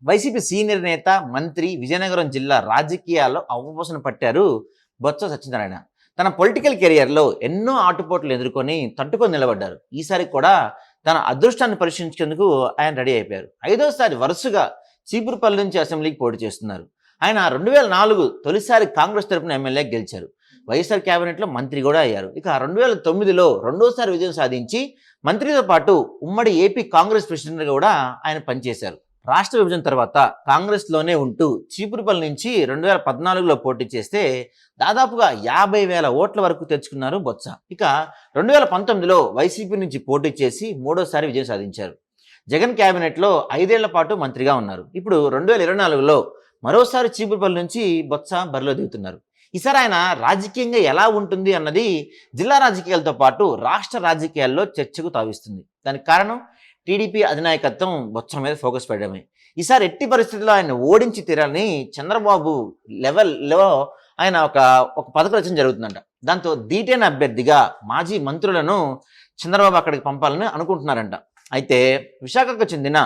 YCP senior నేత, మంత్రి, విజయనగరం జిల్లా రాజకీయాల్లో అవపోసన పట్టారు బొత్స సత్యనారాయణ. తన పొలిటికల్ కెరియర్లో ఎన్నో ఆటుపోట్లు ఎదుర్కొని తట్టుకొని నిలబడ్డారు. ఈసారి కూడా తన అదృష్టాన్ని పరీక్షించేందుకు ఆయన రెడీ అయిపోయారు. 5వసారి వరుసగా చీపురుపల్లి నుంచి అసెంబ్లీకి పోటీ చేస్తున్నారు. ఆయన 2004 తొలిసారి కాంగ్రెస్ తరపున ఎమ్మెల్యేగా గెలిచారు. వైఎస్ఆర్ క్యాబినెట్లో మంత్రి కూడా అయ్యారు. ఇక 2009లో రెండోసారి విజయం సాధించి మంత్రితో పాటు ఉమ్మడి ఏపీ కాంగ్రెస్ ప్రెసిడెంట్గా కూడా ఆయన పనిచేశారు. రాష్ట్ర విభజన తర్వాత కాంగ్రెస్లోనే ఉంటూ చీపురుపల్లి నుంచి 2014లో పోటీ చేస్తే దాదాపుగా 50,000 ఓట్ల వరకు తెచ్చుకున్నారు బొత్స. ఇక 2019లో వైసీపీ నుంచి పోటీ చేసి మూడోసారి విజయం సాధించారు. జగన్ క్యాబినెట్లో 5 ఏళ్ల పాటు మంత్రిగా ఉన్నారు. ఇప్పుడు 2024లో మరోసారి చీపురుపల్లి నుంచి బొత్స బరిలో దిగుతున్నారు. ఈసారి ఆయన రాజకీయంగా ఎలా ఉంటుంది అన్నది జిల్లా రాజకీయాలతో పాటు రాష్ట్ర రాజకీయాల్లో చర్చకు తావిస్తుంది. దానికి కారణం టీడీపీ అధినాయకత్వం బొత్స మీద ఫోకస్ పెట్టడమే. ఈసారి ఎట్టి పరిస్థితుల్లో ఆయన ఓడించి తీరాలని చంద్రబాబు లెవెల్లో ఆయన ఒక పథక రచన జరుగుతుందంట. దాంతో దీటైన అభ్యర్థిగా మాజీ మంత్రులను చంద్రబాబు అక్కడికి పంపాలని అనుకుంటున్నారంట. అయితే విశాఖకు చెందిన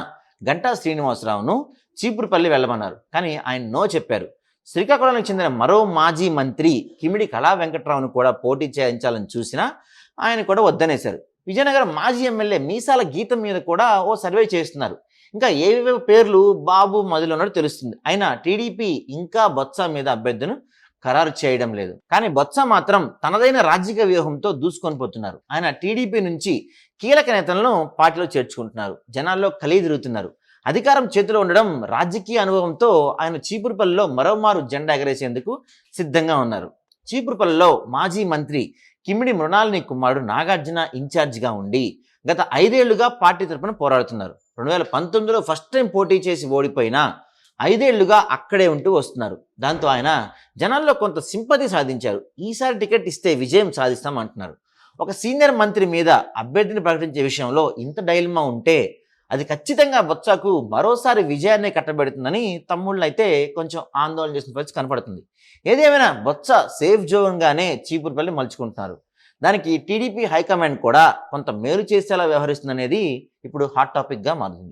గంటా శ్రీనివాసరావును చీపురుపల్లి వెళ్ళమన్నారు. కానీ ఆయన నో చెప్పారు. శ్రీకాకుళానికి చెందిన మరో మాజీ మంత్రి కిమిడి కళా వెంకట్రావును కూడా పోటీ చేయించాలని చూసినా ఆయన కూడా వద్దనేశారు. విజయనగరం మాజీ ఎమ్మెల్యే మీసాల గీతం మీద కూడా ఓ సర్వే చేస్తున్నారు. ఇంకా ఏవేవో పేర్లు బాబు మొదలు ఉన్నట్టు తెలుస్తుంది. అయినా టీడీపీ ఇంకా బొత్స మీద అభ్యర్థిను ఖరారు చేయడం లేదు. కానీ బొత్స మాత్రం తనదైన రాజకీయ వ్యూహంతో దూసుకొని పోతున్నారు. ఆయన టీడీపీ నుంచి కీలక నేతలను పార్టీలో చేర్చుకుంటున్నారు. జనాల్లో కలిదిరుగుతున్నారు. అధికారం చేతిలో ఉండడం, రాజకీయ అనుభవంతో ఆయన చీపురుపల్లిలో మరోమారు జెండా ఎగరేసేందుకు సిద్ధంగా ఉన్నారు. చీపురుపల్లిలో మాజీ మంత్రి కిమిడి మృణాలిని కుమారుడు నాగార్జున ఇన్ఛార్జిగా ఉండి గత 5 ఏళ్లుగా పార్టీ తరపున పోరాడుతున్నారు. 2019లో ఫస్ట్ టైం పోటీ చేసి ఓడిపోయినా 5 ఏళ్లుగా అక్కడే ఉంటూ వస్తున్నారు. దాంతో ఆయన జనాల్లో కొంత సింపతి సాధించారు. ఈసారి టికెట్ ఇస్తే విజయం సాధిస్తాం అంటున్నారు. ఒక సీనియర్ మంత్రి మీద అభ్యర్థిని ప్రకటించే విషయంలో ఇంత డైలమా ఉంటే అది ఖచ్చితంగా బొత్సకు మరోసారి విజయాన్ని కట్టబెడుతుందని తమ్ముళ్ళు అయితే కొంచెం ఆందోళన చేసిన పరిస్థితి కనపడుతుంది. ఏదేమైనా బొత్స సేఫ్ జోన్గానే చీపురుపల్లి మలుచుకుంటున్నారు. దానికి టీడీపీ హైకమాండ్ కూడా కొంత మేలు చేసేలా వ్యవహరిస్తుందనేది ఇప్పుడు హాట్ టాపిక్గా మారుతుంది.